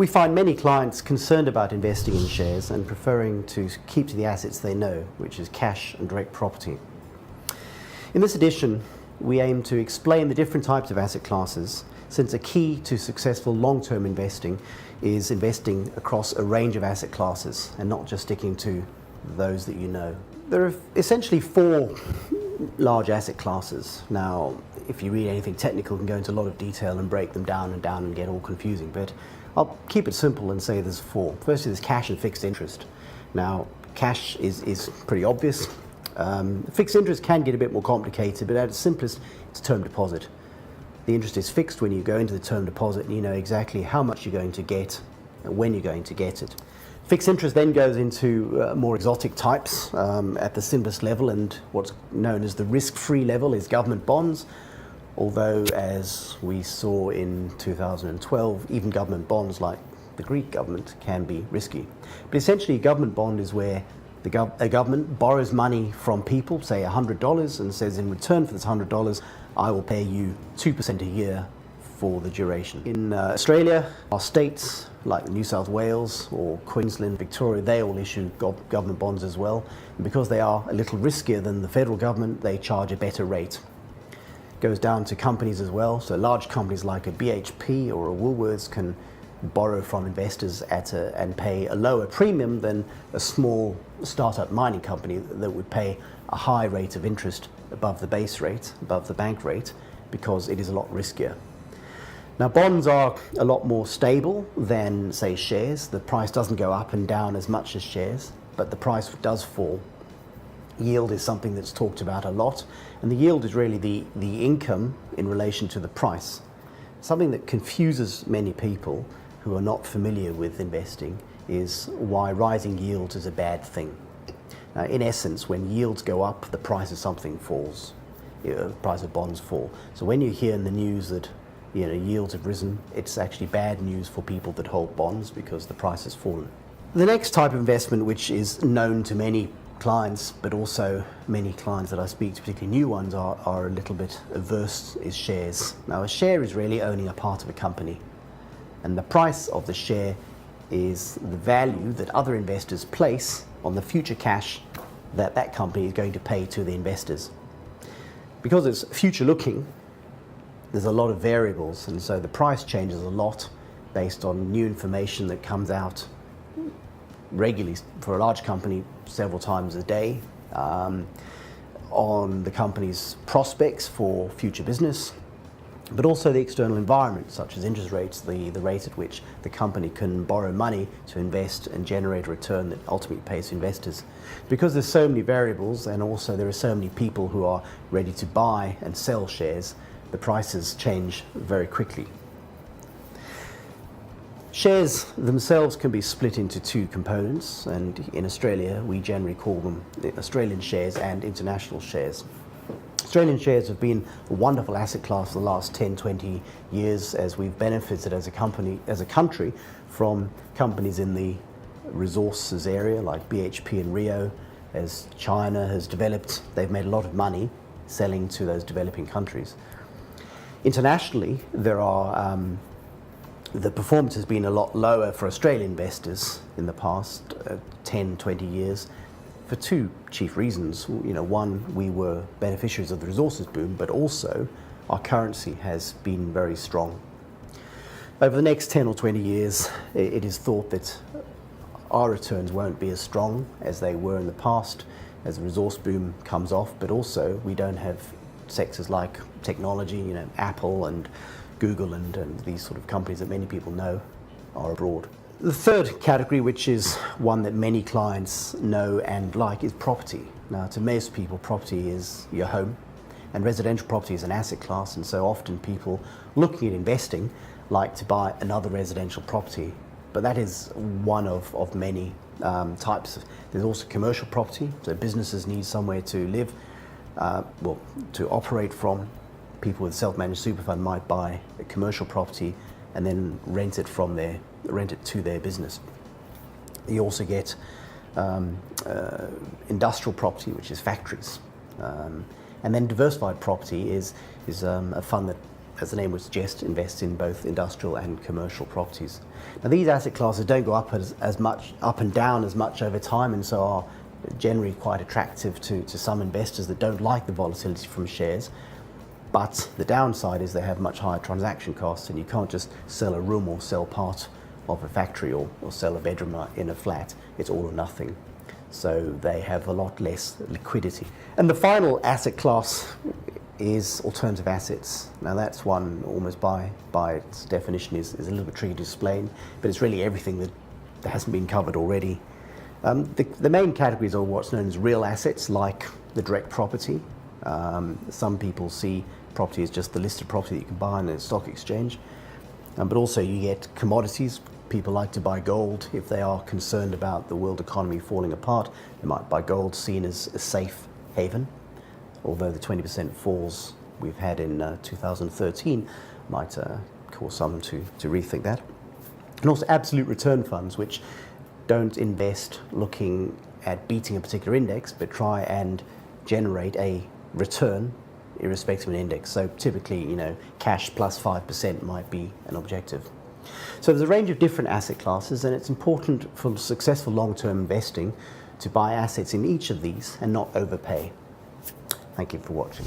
We find many clients concerned about investing in shares and preferring to keep to the assets they know, which is cash and direct property. In this edition, we aim to explain the different types of asset classes, since a key to successful long-term investing is investing across a range of asset classes and not just sticking to those that you know. There are essentially four large asset classes. Now, if you read anything technical, you can go into a lot of detail and break them down and get all confusing, but I'll keep it simple and say there's four. Firstly, there's cash and fixed interest. Now, cash is pretty obvious. Fixed interest can get a bit more complicated, but at its simplest, it's term deposit. The interest is fixed when you go into the term deposit and you know exactly how much you're going to get and when you're going to get it. Fixed interest then goes into more exotic types at the simplest level, and what's known as the risk-free level is government bonds. Although, as we saw in 2012, even government bonds like the Greek government can be risky. But essentially, a government bond is where a government borrows money from people, say $100, and says, in return for this $100, I will pay you 2% a year for the duration. In Australia, our states like New South Wales or Queensland, Victoria, they all issue government bonds as well. And because they are a little riskier than the federal government, they charge a better rate. Goes down to companies as well. So large companies like a BHP or a Woolworths can borrow from investors and pay a lower premium than a small startup mining company that would pay a high rate of interest above the base rate, above the bank rate, because it is a lot riskier. Now, bonds are a lot more stable than, say, shares. The price doesn't go up and down as much as shares, but the price does fall. Yield is something that's talked about a lot, and the yield is really the income in relation to the price. Something that confuses many people who are not familiar with investing is why rising yields is a bad thing. In essence, when yields go up, the price of something falls. The price of bonds fall. So when you hear in the news that yields have risen, it's actually bad news for people that hold bonds because the price has fallen. The next type of investment, which is known to many clients, but also many clients that I speak to, particularly new ones, are a little bit averse, is shares. Now, a share is really owning a part of a company, and the price of the share is the value that other investors place on the future cash that that company is going to pay to the investors. Because it's future looking, there's a lot of variables, and so the price changes a lot based on new information that comes out regularly for a large company several times a day, on the company's prospects for future business, but also the external environment, such as interest rates, the rate at which the company can borrow money to invest and generate a return that ultimately pays investors. Because there's so many variables, and also there are so many people who are ready to buy and sell shares, the prices change very quickly. Shares themselves can be split into two components, and in Australia we generally call them Australian shares and international shares. Australian shares have been a wonderful asset class for the last 10, 20 years as we've benefited as a country from companies in the resources area like BHP and Rio. As China has developed, they've made a lot of money selling to those developing countries. Internationally, the performance has been a lot lower for Australian investors in the past 10, 20 years for two chief reasons. One, we were beneficiaries of the resources boom, but also our currency has been very strong. Over the next 10 or 20 years, it is thought that our returns won't be as strong as they were in the past as the resource boom comes off, but also we don't have sectors like technology, Apple and Google and these sort of companies that many people know are abroad. The third category, which is one that many clients know and like, is property. Now, to most people, property is your home, and residential property is an asset class, and so often people looking at investing like to buy another residential property. But that is one of many types. There's also commercial property, so businesses need somewhere to live, to operate from. People with self-managed super fund might buy a commercial property and then rent it to their business. You also get industrial property, which is factories, and then diversified property is a fund that as the name would suggest, invest in both industrial and commercial properties. Now, these asset classes don't go up as much, up and down as much over time, and so are generally quite attractive to some investors that don't like the volatility from shares. But the downside is they have much higher transaction costs, and you can't just sell a room or sell part of a factory or sell a bedroom in a flat. It's all or nothing. So they have a lot less liquidity. And the final asset class is alternative assets. Now that's one almost by its definition is a little bit tricky to explain, but it's really everything that hasn't been covered already. The main categories are what's known as real assets, like the direct property. Some people see property as just the listed property that you can buy on a stock exchange. But also you get commodities. People like to buy gold if they are concerned about the world economy falling apart. They might buy gold, seen as a safe haven, although the 20% falls we've had in 2013 might cause some to rethink that. And also absolute return funds, which don't invest looking at beating a particular index, but try and generate a return irrespective of an index. So typically, cash plus 5% might be an objective. So there's a range of different asset classes, and it's important for successful long-term investing to buy assets in each of these and not overpay. Thank you for watching.